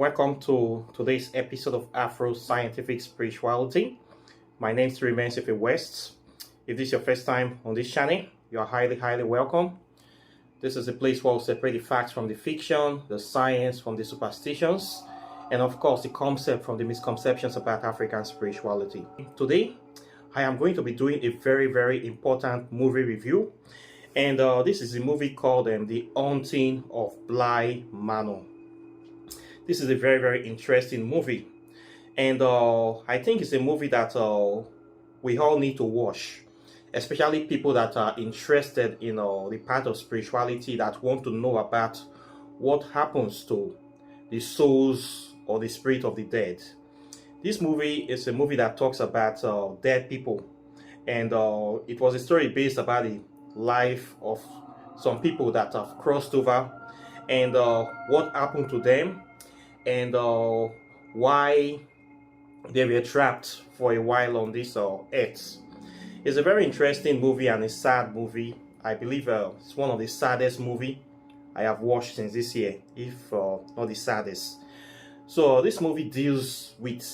Welcome to today's episode of Afro Scientific Spirituality. My name is Remains West. If this is your first time on this channel, you are highly welcome. This is a place where we'll separate the facts from the fiction, the science from the superstitions, and of course the concept from the misconceptions about African spirituality. Today, I am going to be doing a very important movie review, and this is a movie called The Haunting of Bly Manor. This is a very interesting movie, and I think it's a movie that we all need to watch, especially people that are interested in the part of spirituality, that want to know about what happens to the souls or the spirit of the dead. This movie is a movie that talks about dead people, and it was a story based about the life of some people that have crossed over, and what happened to them, and why they were trapped for a while on this earth. It's a very interesting movie and a sad movie. I believe it's one of the saddest movie I have watched since this year, if not the saddest. So this movie deals with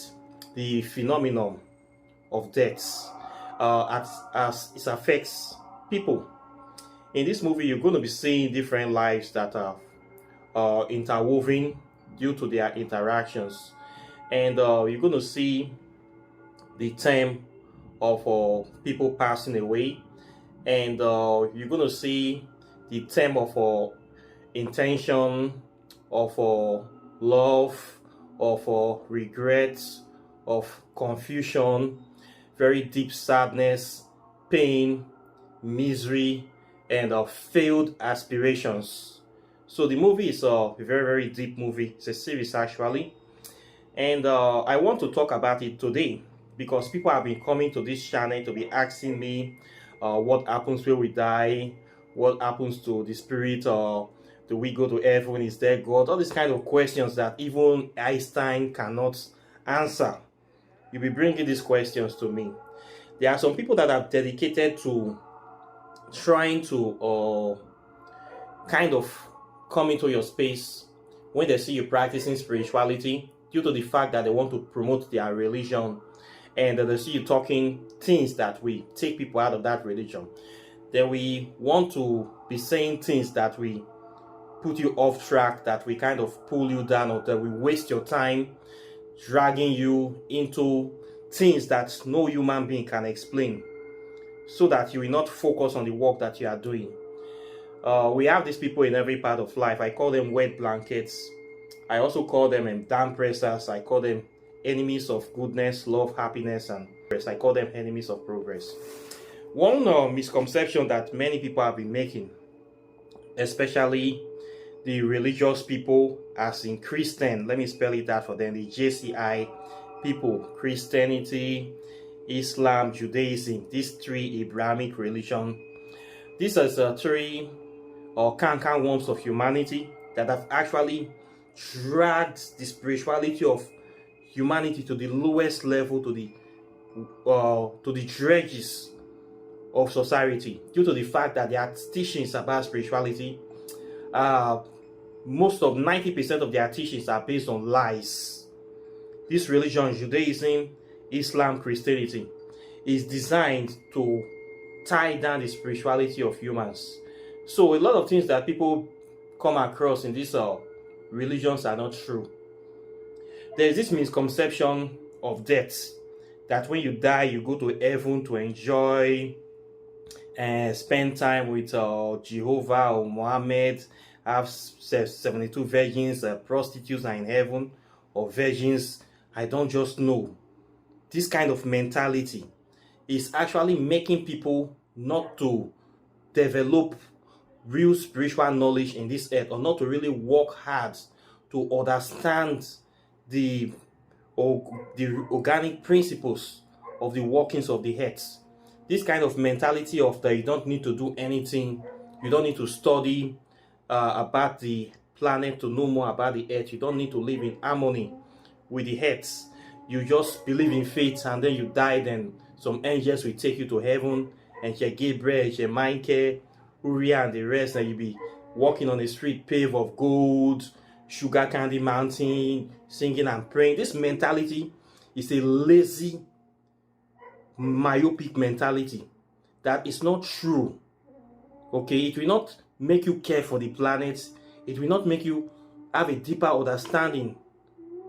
the phenomenon of death as it affects people. In this movie, you're going to be seeing different lives that are interwoven due to their interactions, and you're going to see the theme of people passing away, and you're going to see the theme of intention, of love, of regrets, of confusion, very deep sadness, pain, misery, and failed aspirations. So the movie is a very deep movie. It's a series actually, and I want to talk about it today because people have been coming to this channel to be asking me what happens when we die, what happens to the spirit, do we go to heaven, is there God, all these kind of questions that even Einstein cannot answer. You'll be bringing these questions to me. There are some people that are dedicated to trying to kind of come into your space when they see you practicing spirituality, due to the fact that they want to promote their religion, and they see you talking things that will take people out of that religion. Then we want to be saying things that we put you off track, that we kind of pull you down, or that we waste your time, dragging you into things that no human being can explain, so that you will not focus on the work that you are doing. We have these people in every part of life. I call them wet blankets. I also call them damp pressers. I call them enemies of goodness, love, happiness, and progress. I call them enemies of progress. One misconception that many people have been making, especially the religious people, as in Christian, let me spell it out for them, the JCI people, Christianity, Islam, Judaism, these three Abrahamic religions. These are three canker worms of humanity that have actually dragged the spirituality of humanity to the lowest level, to the dredges of society, due to the fact that their teachings about spirituality, most of 90% of their teachings are based on lies. This religion, Judaism, Islam, Christianity, is designed to tie down the spirituality of humans. So a lot of things that people come across in these religions are not true. There's this misconception of death, that when you die you go to heaven to enjoy and spend time with Jehovah or Muhammad, have 72 virgins, prostitutes are in heaven, or virgins. I don't just know. This kind of mentality is actually making people not to develop real spiritual knowledge in this earth, or not to really work hard to understand the organic principles of the workings of the earth. This kind of mentality of that you don't need to do anything, you don't need to study about the planet to know more about the earth, you don't need to live in harmony with the earth. You just believe in faith, and then you die, then some angels will take you to heaven, and your Gabriel, your Michael, Uriah, and the rest, and you'll be walking on a street paved of gold, sugar candy mountain, singing and praying. This mentality is a lazy, myopic mentality that is not true. Okay, it will not make you care for the planet. It will not make you have a deeper understanding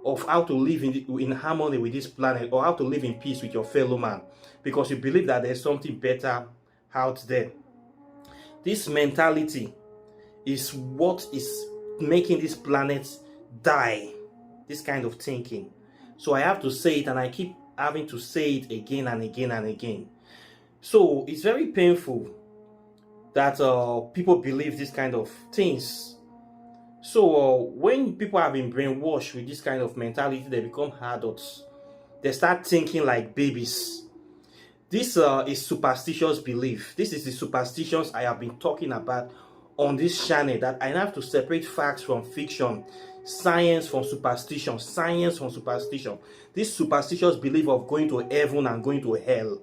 of how to live in harmony with this planet, or how to live in peace with your fellow man, because you believe that there's something better out there. This mentality is what is making this planet die. This kind of thinking. So I have to say it, and I keep having to say it again and again and again. So it's very painful that people believe this kind of things. So when people have been brainwashed with this kind of mentality, they become adults. They start thinking like babies. This is superstitious belief. This is the superstitions I have been talking about on this channel, that I have to separate facts from fiction, science from superstition, science from superstition. This superstitious belief of going to heaven and going to hell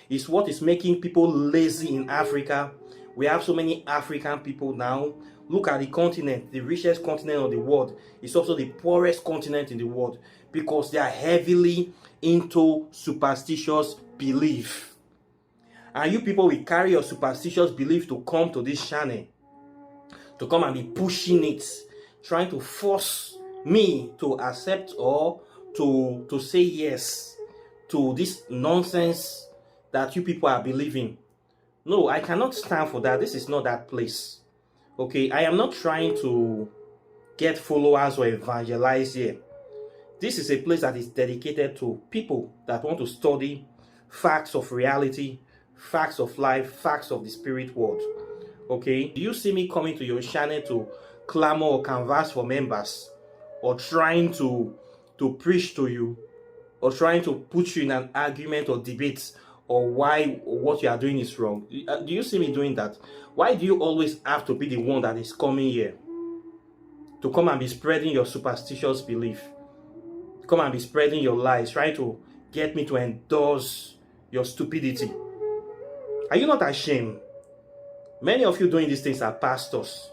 is what is making people lazy in Africa. We have so many African people now. Look at the continent, the richest continent of the world. It's also the poorest continent in the world, because they are heavily into superstitious belief. And you people will carry your superstitious belief to come to this channel, to come and be pushing it, trying to force me to accept or to say yes to this nonsense that you people are believing. No, I cannot stand for that. This is not that place. Okay, I am not trying to get followers or evangelize here. This is a place that is dedicated to people that want to study facts of reality, facts of life, facts of the spirit world. Okay, do you see me coming to your channel to clamor or canvas for members, or trying to preach to you, or trying to put you in an argument or debate, or why what you are doing is wrong? Do you see me doing that? Why do you always have to be the one that is coming here to come and be spreading your superstitious belief, come and be spreading your lies, trying to get me to endorse your stupidity? Are you not ashamed? Many of you doing these things are pastors,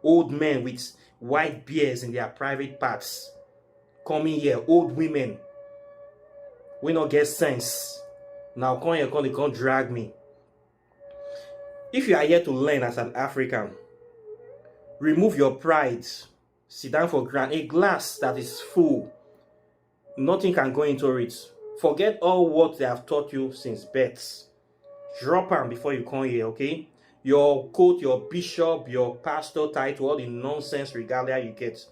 old men with white beards in their private parts, coming here, old women, we not get sense. Now come here, they can't drag me. If you are here to learn as an African, remove your pride, sit down for ground. A glass that is full, nothing can go into it. Forget all what they have taught you since birth. Drop them before you come here, okay? Your coat, your bishop, your pastor title, all the nonsense regalia you get.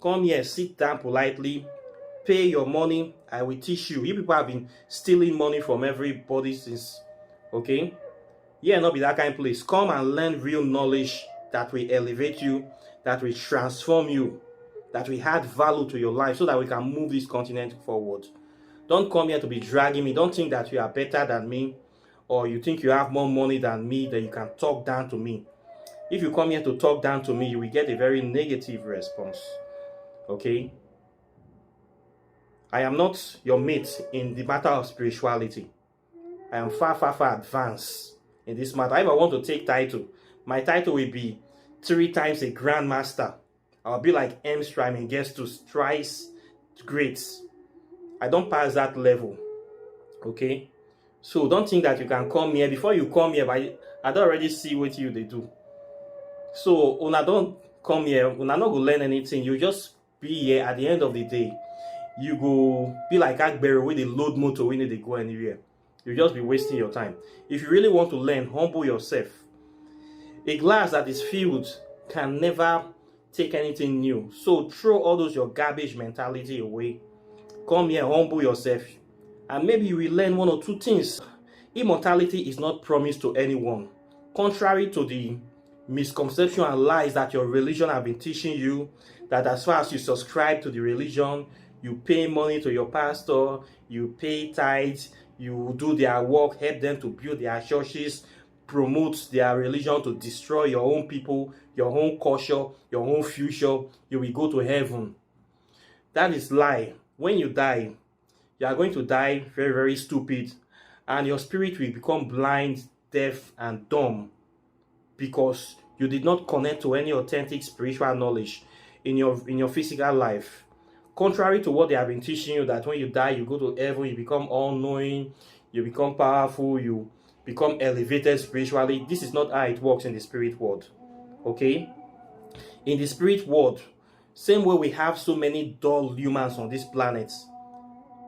Come here, sit down politely, pay your money, I will teach you. You people have been stealing money from everybody since, okay? Yeah, not be that kind of place. Come and learn real knowledge that will elevate you, that will transform you, that will add value to your life, so that we can move this continent forward. Don't come here to be dragging me. Don't think that you are better than me, or you think you have more money than me, that you can talk down to me. If you come here to talk down to me, you will get a very negative response. Okay? I am not your mate in the matter of spirituality. I am far, far, far advanced in this matter. If I want to take title, my title will be 3 times a grandmaster. I'll be like Strime and gets to thrice great. I don't pass that level. Okay? So don't think that you can come here. Before you come here, I don't already see what they do. So when I don't come here, when I not go learn anything, you just be here. At the end of the day, you go be like Agbero with the load motor when they go anywhere. You just be wasting your time. If you really want to learn, humble yourself. A glass that is filled can never take anything new. So throw all those your garbage mentality away. Come here, humble yourself, and maybe you will learn 1 or 2 things. Immortality is not promised to anyone. Contrary to the misconception and lies that your religion have been teaching you, that as far as you subscribe to the religion, you pay money to your pastor, you pay tithes, you do their work, help them to build their churches, promote their religion to destroy your own people, your own culture, your own future, you will go to heaven. That is lie. When you die, you are going to die very, very stupid, and your spirit will become blind, deaf, and dumb, because you did not connect to any authentic spiritual knowledge. in your physical life. Contrary to what they have been teaching you, that when you die, you go to heaven, you become all-knowing, you become powerful, you become elevated spiritually. This is not how it works in the spirit world. Okay? In the spirit world, same way we have so many dull humans on this planet,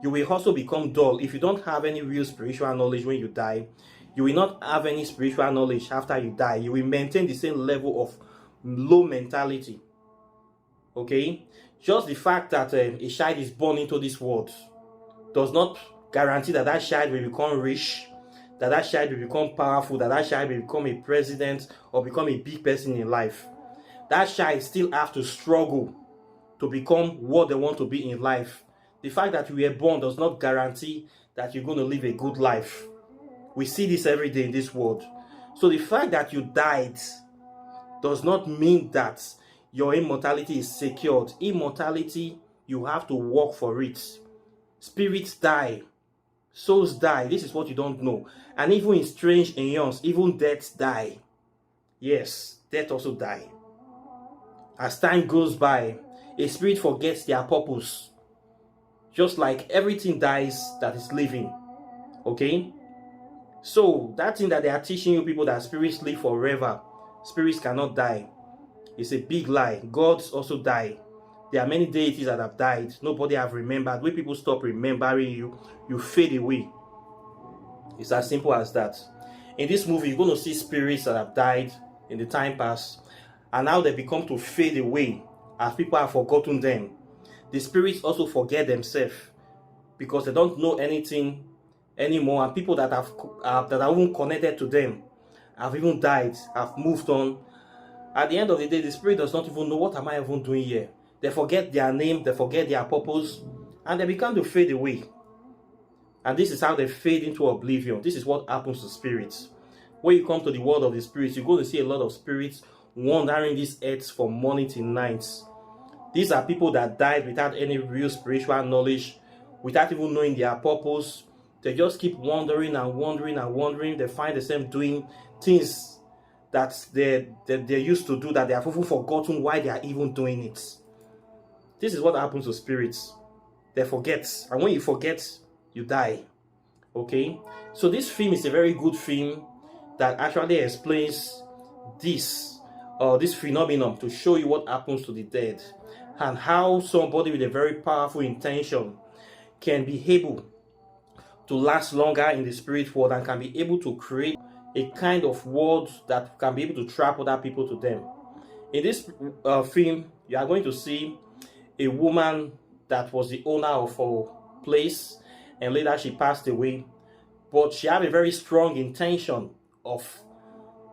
you will also become dull if you don't have any real spiritual knowledge when you die. You will not have any spiritual knowledge after you die. You will maintain the same level of low mentality. Okay? Just the fact that a child is born into this world does not guarantee that that child will become rich, that that child will become powerful, that that child will become a president or become a big person in life. That child still have to struggle to become what they want to be in life. The fact that you were born does not guarantee that you're going to live a good life. We see this every day in this world. So the fact that you died does not mean that your immortality is secured. Immortality, you have to work for it. Spirits die. Souls die. This is what you don't know. And even in strange aeons, even deaths die. Yes, death also die. As time goes by, a spirit forgets their purpose. Just like everything dies that is living. Okay? So, that thing that they are teaching you people that spirits live forever, spirits cannot die, it's a big lie. Gods also die. There are many deities that have died. Nobody have remembered. When people stop remembering you, you fade away. It's as simple as that. In this movie, you're going to see spirits that have died in the time past, and now they become to fade away as people have forgotten them. The spirits also forget themselves because they don't know anything anymore, and people that are even connected to them have even died, have moved on. At the end of the day, the spirit does not even know, what am I even doing here? They forget their name, they forget their purpose, and they become to fade away. And this is how they fade into oblivion. This is what happens to spirits. When you come to the world of the spirits, you're going to see a lot of spirits wandering this earth from morning till night. These are people that died without any real spiritual knowledge, without even knowing their purpose. They just keep wandering and wandering and wandering. They find themselves doing things that they used to do, that they have even forgotten why they are even doing it. This is what happens to spirits. They forget. And when you forget, you die. Okay? So this film is a very good film that actually explains this phenomenon, to show you what happens to the dead and how somebody with a very powerful intention can be able to last longer in the spirit world and can be able to create a kind of world that can be able to trap other people to them. In this film, you are going to see a woman that was the owner of a place, and later she passed away, but she had a very strong intention of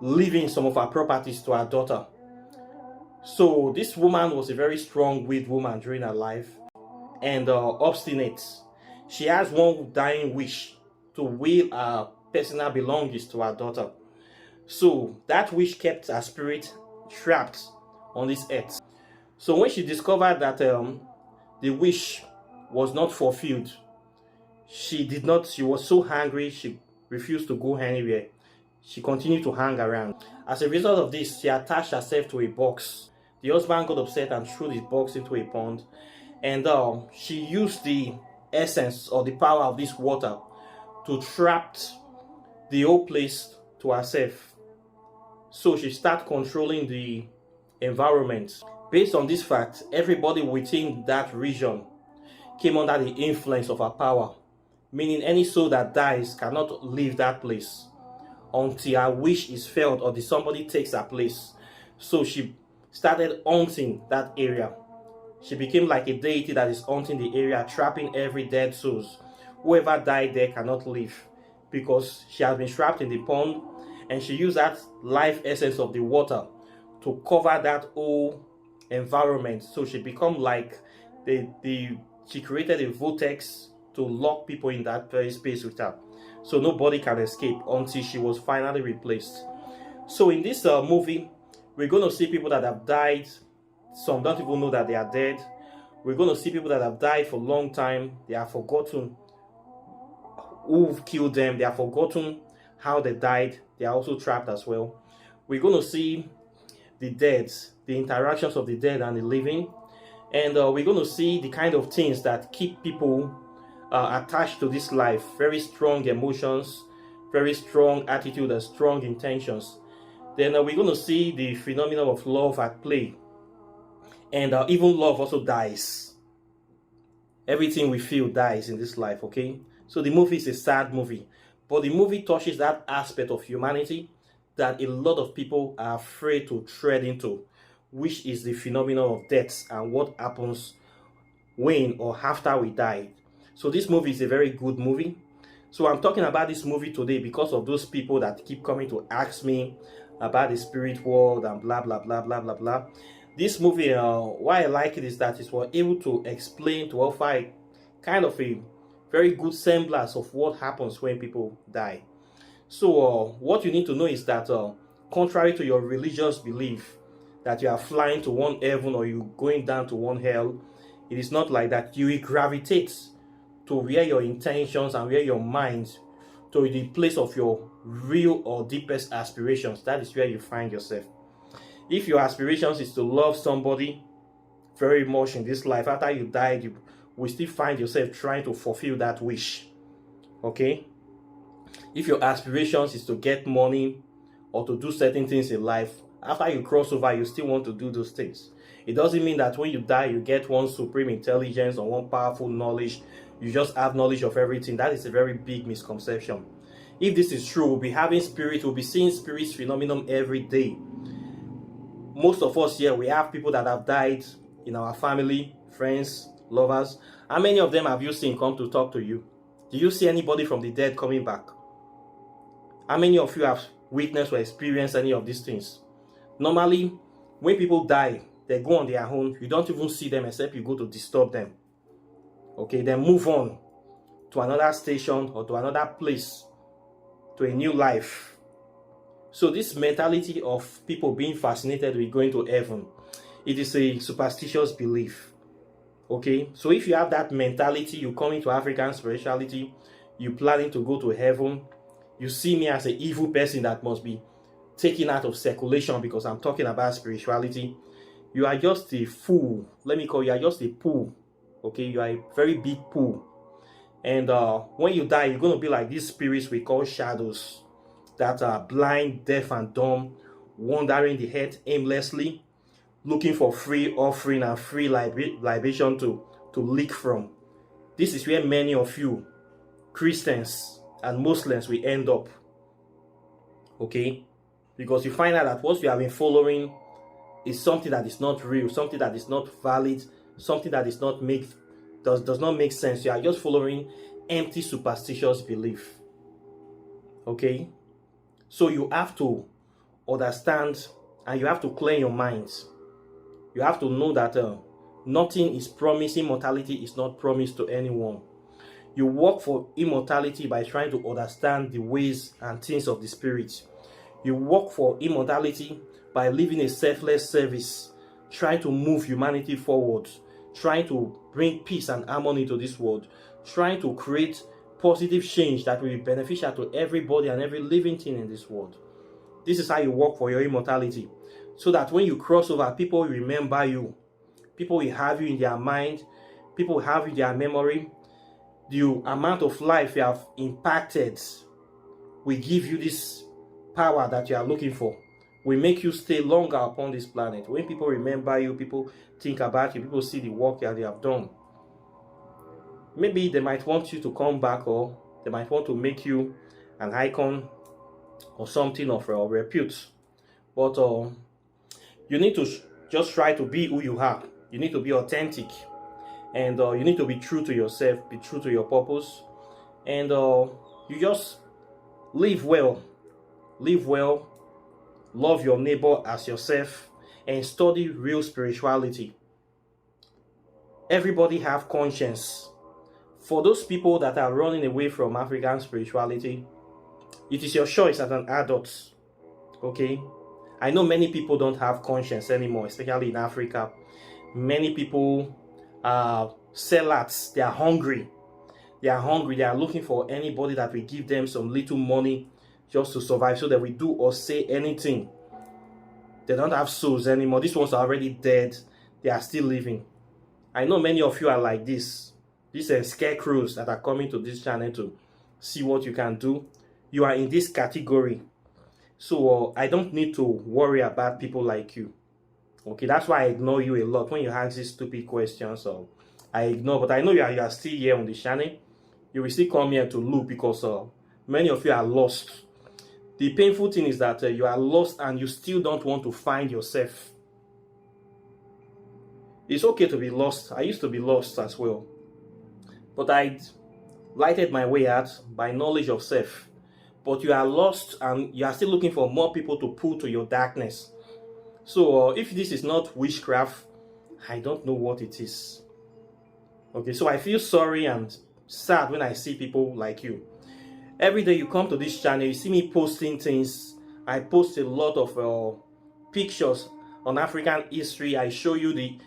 leaving some of her properties to her daughter. So this woman was a very strong-willed woman during her life, and obstinate. She has one dying wish to will her personal belongings to her daughter. So that wish kept her spirit trapped on this earth. So when she discovered that the wish was not fulfilled, she was so angry, she refused to go anywhere. She continued to hang around. As a result of this, she attached herself to a box. The husband got upset and threw the box into a pond, and she used the essence or the power of this water to trap the whole place to herself. So she started controlling the environment. Based on this fact, everybody within that region came under the influence of her power, meaning any soul that dies cannot leave that place until her wish is felt or somebody takes her place. So she started haunting that area. She became like a deity that is haunting the area, trapping every dead soul. Whoever died there cannot leave because she has been trapped in the pond, and she used that life essence of the water to cover that whole environment. So she become like she created a vortex to lock people in that very space with her, so nobody can escape until she was finally replaced. So in this movie, we're going to see people that have died. Some don't even know that they are dead. We're going to see people that have died for a long time. They have forgotten who killed them. They have forgotten how they died. They are also trapped as well. We're going to see the dead, the interactions of the dead and the living. And we're going to see the kind of things that keep people attached to this life. Very strong emotions, very strong attitude, and strong intentions. Then we're going to see the phenomenon of love at play. And even love also dies. Everything we feel dies in this life, okay? So the movie is a sad movie. But the movie touches that aspect of humanity that a lot of people are afraid to tread into, which is the phenomenon of death and what happens when or after we die. So this movie is a very good movie. So I'm talking about this movie today because of those people that keep coming to ask me about the spirit world and blah, blah, blah, blah, blah, blah. This movie, why I like it is that it was able to explain, to offer a kind of a very good semblance of what happens when people die. So what you need to know is that contrary to your religious belief that you are flying to one heaven or you going down to one hell, it is not like that. You will gravitate to where your intentions and where your mind, to the place of your real or deepest aspirations. That is where you find yourself. If your aspirations is to love somebody very much in this life, after you died, you will still find yourself trying to fulfill that wish. Okay? If your aspirations is to get money or to do certain things in life, after you cross over, you still want to do those things. It doesn't mean that when you die, you get one supreme intelligence or one powerful knowledge. You just have knowledge of everything. That is a very big misconception. If this is true, we'll be having spirit, we'll be seeing spirits phenomenon every day. Most of us here, we have people that have died in our family, friends, lovers. How many of them have you seen come to talk to you? Do you see anybody from the dead coming back? How many of you have witnessed or experienced any of these things? Normally, when people die, they go on their own. You don't even see them except you go to disturb them. Okay, then move on to another station or to another place, to a new life. So this mentality of people being fascinated with going to heaven, it is a superstitious belief. Okay, so if you have that mentality, you come into African spirituality, you planning to go to heaven, you see me as an evil person that must be taken out of circulation because I'm talking about spirituality, you are just a fool. Let me call you, are just a pool. Okay, you are a very big pool. And when you die, you're going to be like these spirits we call shadows that are blind, deaf, and dumb, wandering the earth aimlessly, looking for free offering and free libation to lick from. This is where many of you, Christians and Muslims, will end up. Okay? Because you find out that what you have been following is something that is not real, something that is not valid, something that is not does not make sense. You are just following empty superstitious belief. Okay? So you have to understand and you have to clear your minds. You have to know that nothing is promised. Immortality is not promised to anyone. You work for immortality by trying to understand the ways and things of the spirit. You work for immortality by living a selfless service, trying to move humanity forward, trying to bring peace and harmony to this world, trying to create positive change that will be beneficial to everybody and every living thing in this world. This is how you work for your immortality. So that when you cross over, people will remember you. People will have you in their mind. People will have you in their memory. The amount of life you have impacted will give you this power that you are looking for. Will make you stay longer upon this planet. When people remember you, people think about you, people see the work that you have done. Maybe they might want you to come back, or they might want to make you an icon or something of repute. But you need to just try to be who you are. You need to be authentic. And you need to be true to yourself, be true to your purpose. And you just live well. Live well. Love your neighbor as yourself. And study real spirituality. Everybody have conscience. For those people that are running away from African spirituality, it is your choice as an adult. Okay? I know many people don't have conscience anymore, especially in Africa. Many people are sellouts. They are hungry. They are hungry. They are looking for anybody that will give them some little money just to survive, so that we do or say anything. They don't have souls anymore. These ones are already dead. They are still living. I know many of you are like this. These are scarecrows that are coming to this channel to see what you can do. You are in this category. So I don't need to worry about people like you. Okay, that's why I ignore you a lot when you ask these stupid questions. So I ignore, but I know you are still here on the channel. You will still come here to look because many of you are lost. The painful thing is that you are lost and you still don't want to find yourself. It's okay to be lost. I used to be lost as well. But I lighted my way out by knowledge of self. But you are lost and you are still looking for more people to pull to your darkness. So if this is not witchcraft, I don't know what it is. Okay, so I feel sorry and sad when I see people like you. Every day you come to this channel, you see me posting things. I post a lot of pictures on African history. I show you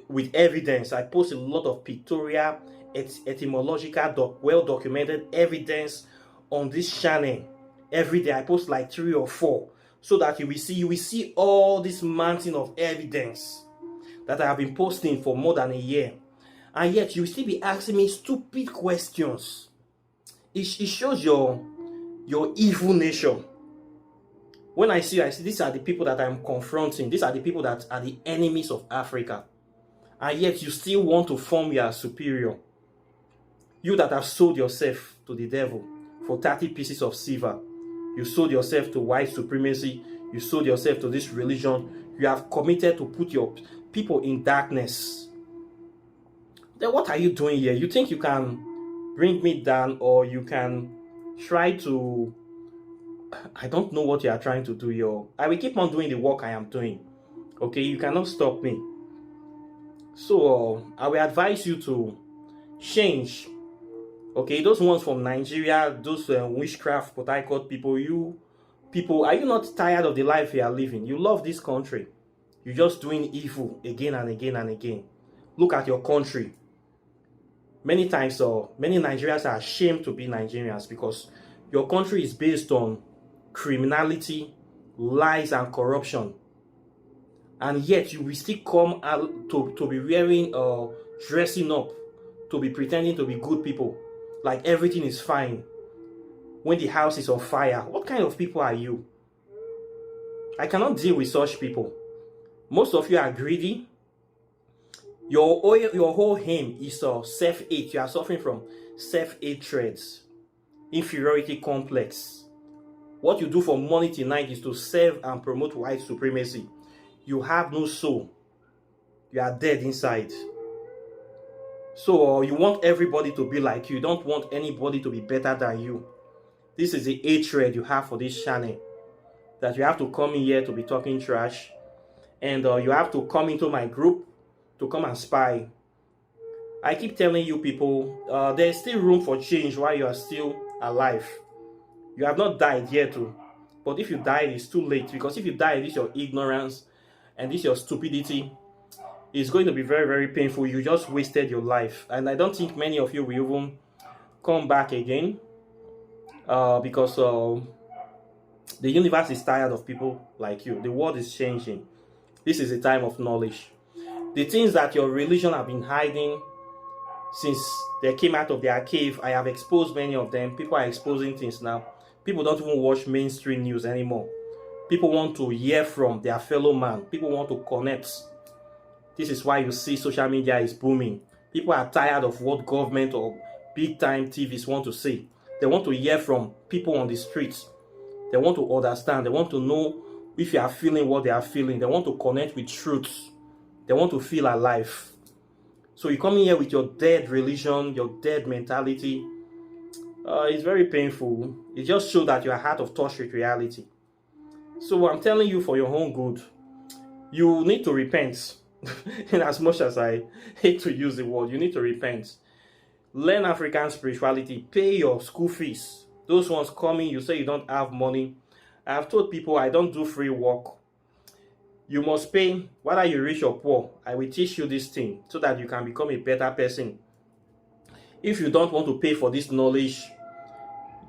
with evidence. I post a lot of pictorial, etymological, well-documented evidence on this channel. Every day I post like 3 or 4 so that you will see all this mountain of evidence that I have been posting for more than a year. And yet you will still be asking me stupid questions. It shows your evil nature. When I see these are the people that I'm confronting. These are the people that are the enemies of Africa. And yet you still want to form your superior. You that have sold yourself to the devil for 30 pieces of silver. You sold yourself to white supremacy. You sold yourself to this religion. You have committed to put your people in darkness. Then what are you doing here? You think you can bring me down, or you can try to... I don't know what you are trying to do here. I will keep on doing the work I am doing. Okay, you cannot stop me. So I will advise you to change. Okay, those ones from Nigeria, those witchcraft, what I call people, are you not tired of the life you are living? You love this country. You're just doing evil again and again and again. Look at your country. Many times, many Nigerians are ashamed to be Nigerians because your country is based on criminality, lies, and corruption. And yet you will still come out to be wearing, dressing up, to be pretending to be good people. Like everything is fine when the house is on fire. What kind of people are you? I cannot deal with such people. Most of you are greedy. Your whole aim is self-hate. You are suffering from self-hatred, inferiority complex. What you do for money tonight is to serve and promote white supremacy. You have no soul. You are dead inside. So you want everybody to be like you. You don't want anybody to be better than you. This is the hatred you have for this channel. That you have to come in here to be talking trash. And you have to come into my group to come and spy. I keep telling you people, there's still room for change while you are still alive. You have not died yet too. But if you die, it's too late. Because if you die, this is your ignorance and this is your stupidity. It's going to be very, very painful. You just wasted your life. And I don't think many of you will even come back again. Because the universe is tired of people like you. The world is changing. This is a time of knowledge. The things that your religion have been hiding since they came out of their cave, I have exposed many of them. People are exposing things now. People don't even watch mainstream news anymore. People want to hear from their fellow man. People want to connect. This is why you see social media is booming. People are tired of what government or big time TVs want to say. They want to hear from people on the streets. They want to understand. They want to know if you are feeling what they are feeling. They want to connect with truths. They want to feel alive. So you come in here with your dead religion, your dead mentality. It's very painful. It just shows that you are out of touch with reality. So I'm telling you, for your own good, you need to repent. And as much as I hate to use the word, you need to repent. Learn African spirituality. Pay your school fees. Those ones coming, you say you don't have money. I have told people I don't do free work. You must pay, whether you rich or poor. I will teach you this thing so that you can become a better person. If you don't want to pay for this knowledge,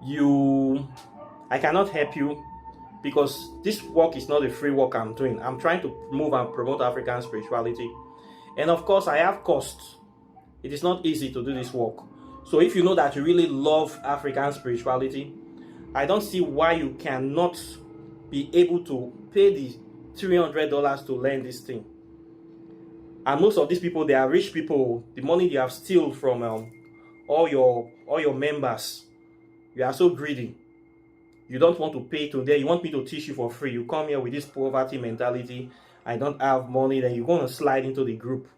I cannot help you. because this work is not a free work I'm doing. I'm trying to move and promote African spirituality. And of course, I have costs. It is not easy to do this work. So if you know that you really love African spirituality, I don't see why you cannot be able to pay the $300 to learn this thing. And most of these people, they are rich people. The money they have stolen from all your members. You are so greedy. You don't want to pay today. You want me to teach you for free. You come here with this poverty mentality. I don't have money. Then you're going to slide into the group.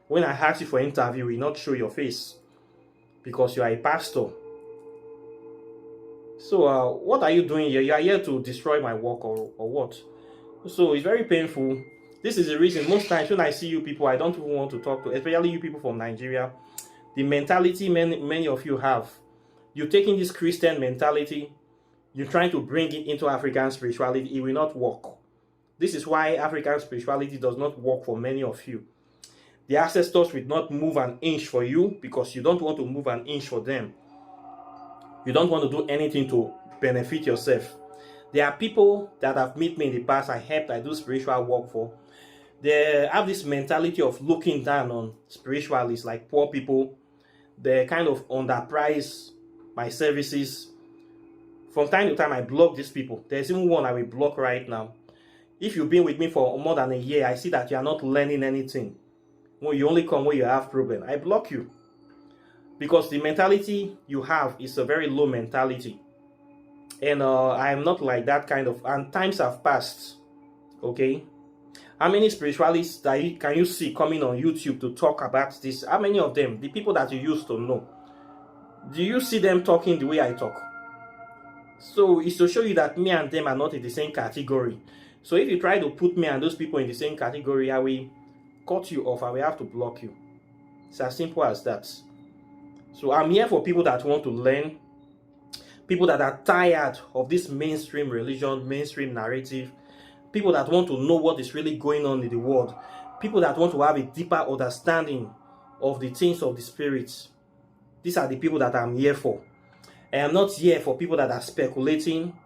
When I ask you for an interview, you will not show your face because you are a pastor. So what are you doing here? You are here to destroy my work or what? So it's very painful. This is the reason most times when I see you people, I don't even want to talk to, especially you people from Nigeria. The mentality many of you have. You're taking this Christian mentality, you're trying to bring it into African spirituality. It will not work. This is why African spirituality does not work for many of you. The ancestors will not move an inch for you because you don't want to move an inch for them. You don't want to do anything to benefit yourself. There are people that have met me in the past, I do spiritual work for. They have this mentality of looking down on spiritualists like poor people. They kind of underprice my services. From time to time, I block these people. There's even one I will block right now. If you've been with me for more than a year, I see that you are not learning anything. When you only come when you have problem, I block you. Because the mentality you have is a very low mentality. And I am not like that kind of, and times have passed. Okay? How many spiritualists can you see coming on YouTube to talk about this? How many of them, the people that you used to know, do you see them talking the way I talk? So it's to show you that me and them are not in the same category. So if you try to put me and those people in the same category, I will cut you off. I will have to block you. It's as simple as that. So I'm here for people that want to learn, people that are tired of this mainstream religion, mainstream narrative, people that want to know what is really going on in the world, people that want to have a deeper understanding of the things of the spirit. These are the people that I'm here for. I am not here for people that are speculating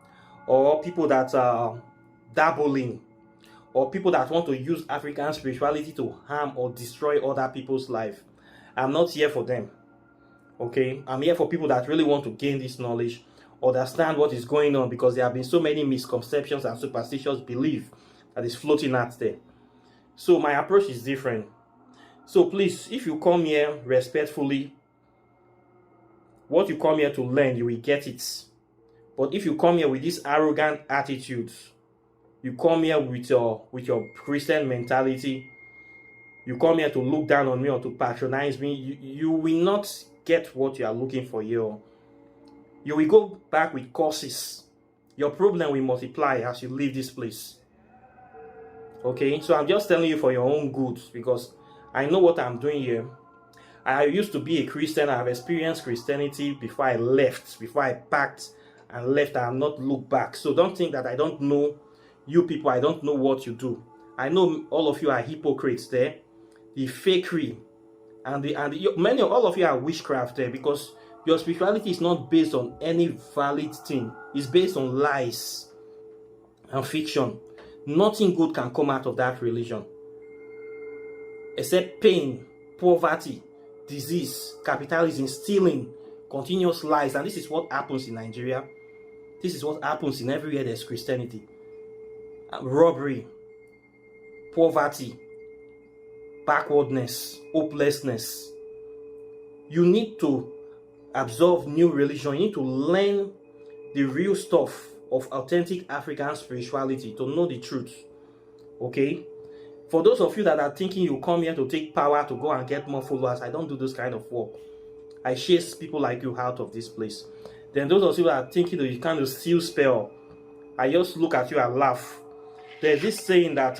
or people that are dabbling or people that want to use African spirituality to harm or destroy other people's life. I'm not here for them. Okay? I'm here for people that really want to gain this knowledge, understand what is going on, because there have been so many misconceptions and superstitious belief that is floating out there. So my approach is different. So please, if you come here respectfully, what you come here to learn, you will get it. But if you come here with this arrogant attitude, you come here with your Christian mentality, you come here to look down on me or to patronize me, you will not get what you are looking for here. You will go back with curses. Your problem will multiply as you leave this place. Okay, so I'm just telling you for your own good, because I know what I'm doing here. I used to be a Christian. I have experienced Christianity before I left, before I packed and left. I have not looked back. So don't think that I don't know you people. I don't know what you do. I know all of you are hypocrites there. The fakery and all of you are witchcraft there, because your spirituality is not based on any valid thing. It's based on lies and fiction. Nothing good can come out of that religion except pain, poverty, disease, capitalism, stealing, continuous lies. And this is what happens in Nigeria. This is what happens in everywhere there's Christianity. Robbery, poverty, backwardness, hopelessness. You need to absorb new religion. You need to learn the real stuff of authentic African spirituality to know the truth. Okay? For those of you that are thinking you come here to take power, to go and get more followers, I don't do this kind of work. I chase people like you out of this place. Then those of you that are thinking that you can't steal spell, I just look at you and laugh. There's this saying that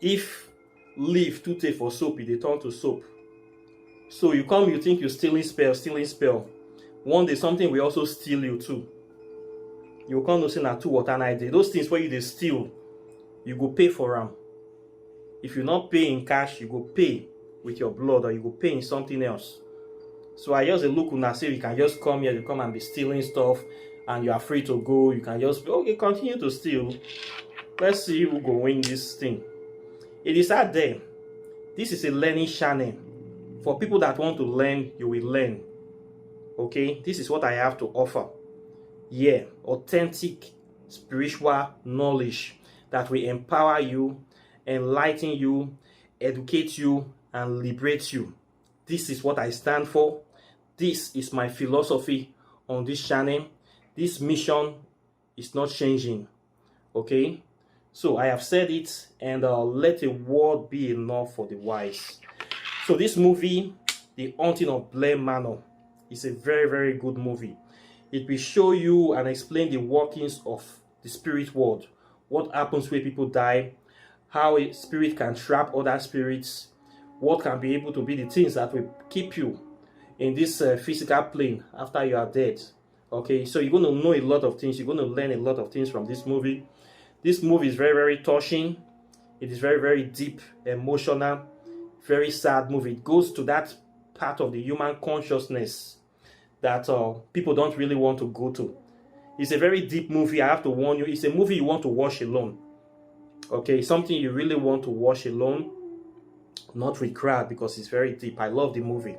if leaf too take for soap, they turn to soap. So you come, you think you're stealing spell. One day something will also steal you too. You come to say na two water night day. Those things where you they steal, you go pay for them. If you not pay in cash, you go pay with your blood, or you go pay in something else. So I just look and say you can just come here, you come and be stealing stuff, and you are free to go. You can just be, okay, continue to steal. Let's see who go win this thing. It is out there. This is a learning channel. For people that want to learn, you will learn. Okay, this is what I have to offer. Yeah, authentic spiritual knowledge that will empower you, enlighten you, educate you, and liberate you. This is what I stand for. This is my philosophy on this channel. This mission is not changing. Okay, so I have said it, and let a word be enough for the wise. So this movie, The Haunting of Bly Manor, is a very, very good movie. It will show you and explain the workings of the spirit world, what happens when people die, how a spirit can trap other spirits, what can be able to be the things that will keep you in this physical plane after you are dead. Okay, so you're going to know a lot of things. You're going to learn a lot of things from this movie. This movie is very, very touching. It is very, very deep, emotional, very sad movie. It goes to that part of the human consciousness that people don't really want to go to. It's a very deep movie. I have to warn you. It's a movie you want to watch alone. Okay, something you really want to watch alone, not with crowd, because it's very deep. I love the movie.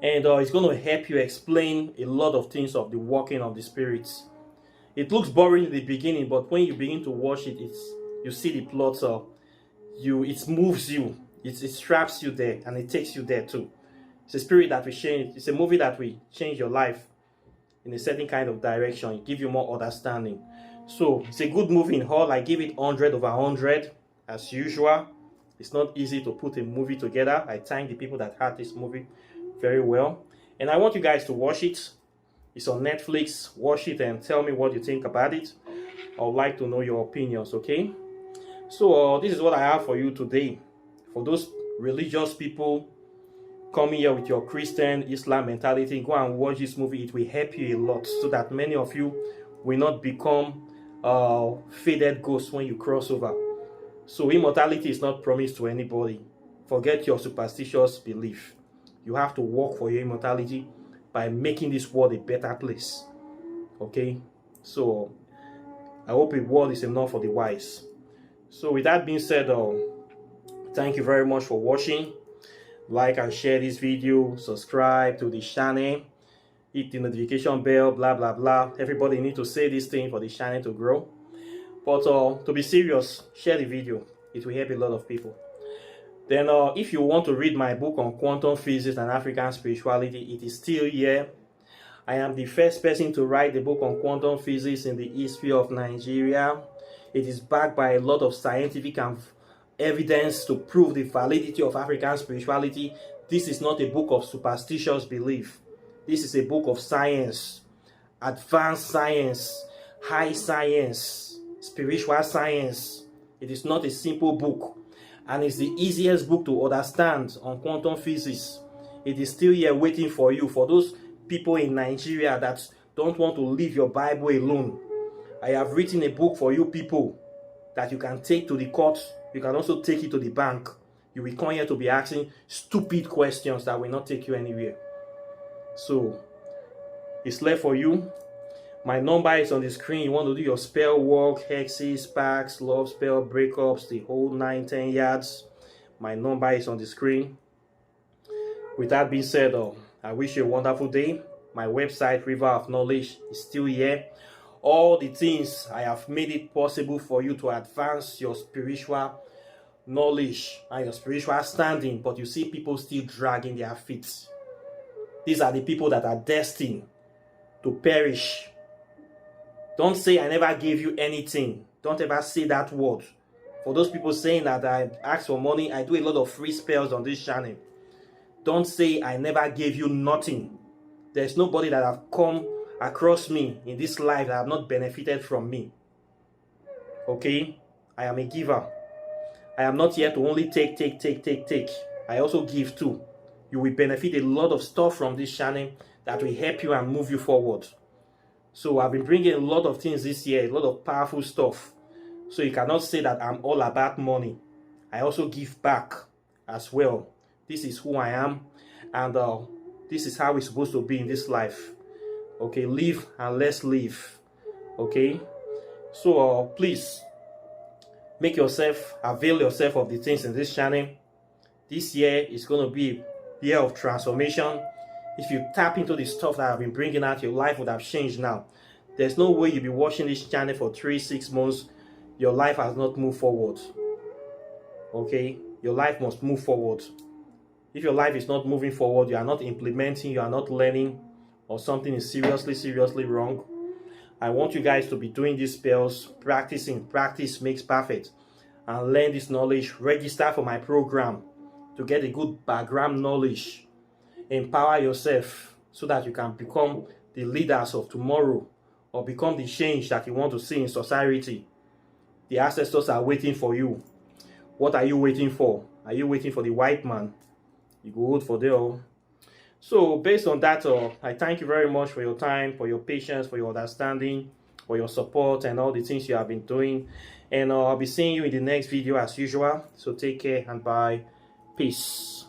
And it's going to help you explain a lot of things of the working of the spirits. It looks boring in the beginning, but when you begin to watch it, you see the plot. It moves you. It traps you there, and it takes you there too. It's a spirit that will change. It's a movie that will change your life in a certain kind of direction. It gives you more understanding. So it's a good movie in all. I give it 100 over 100 as usual. It's not easy to put a movie together. I thank the people that had this movie very well, and I want you guys to watch it. It's on Netflix. Watch it and tell me what you think about it. I would like to know your opinions. Okay, so this is what I have for you today. For those religious people coming here with your Christian Islam mentality, go and watch this movie. It will help you a lot, so that many of you will not become faded ghosts when you cross over. So immortality is not promised to anybody. Forget your superstitious belief. You have to work for your immortality by making this world a better place. Okay, so I hope a word is enough for the wise. So with that being said, thank you very much for watching. Like and share this video, subscribe to the channel, hit the notification bell, blah blah blah. Everybody need to say this thing for the channel to grow. But to be serious, share the video. It will help a lot of people. Then if you want to read my book on quantum physics and African spirituality, it is still here. I am the first person to write the book on quantum physics in the history of Nigeria. It is backed by a lot of scientific evidence to prove the validity of African spirituality. This is not a book of superstitious belief. This is a book of science, advanced science, high science, spiritual science. It is not a simple book. And it's the easiest book to understand on quantum physics. It is still here waiting for you. For those people in Nigeria that don't want to leave your Bible alone, I have written a book for you people that you can take to the court. You can also take it to the bank. You will come here to be asking stupid questions that will not take you anywhere. So it's left for you. My number is on the screen. You want to do your spell work, hexes, sparks, love spell, breakups, the whole 9-10 yards. My number is on the screen. With that being said, I wish you a wonderful day. My website, River of Knowledge, is still here. All the things I have made it possible for you to advance your spiritual knowledge and your spiritual standing, but you see people still dragging their feet. These are the people that are destined to perish. Don't say I never gave you anything. Don't ever say that word. For those people saying that I ask for money, I do a lot of free spells on this channel. Don't say I never gave you nothing. There's nobody that have come across me in this life that have not benefited from me. Okay? I am a giver. I am not here to only take. I also give too. You will benefit a lot of stuff from this channel that will help you and move you forward. So I've been bringing a lot of things this year, a lot of powerful stuff. So you cannot say that I'm all about money. I also give back as well. This is who I am, and this is how it's supposed to be in this life. Okay, live and let's live. Okay, so please avail yourself of the things in this channel. This year is going to be a year of transformation. If you tap into the stuff that I've been bringing out, your life would have changed now. There's no way you'll be watching this channel for 3-6 months. Your life has not moved forward. Okay, your life must move forward. If your life is not moving forward, you are not implementing, you are not learning, or something is seriously wrong. I want you guys to be doing these spells, practicing. Practice makes perfect. And learn this knowledge. Register for my program to get a good background knowledge. Empower yourself so that you can become the leaders of tomorrow, or become the change that you want to see in society. The ancestors are waiting for you. What are you waiting for? Are you waiting for the white man? You go vote for them. So based on that, I thank you very much for your time, for your patience, for your understanding, for your support, and all the things you have been doing. And I'll be seeing you in the next video as usual. So take care and bye. Peace.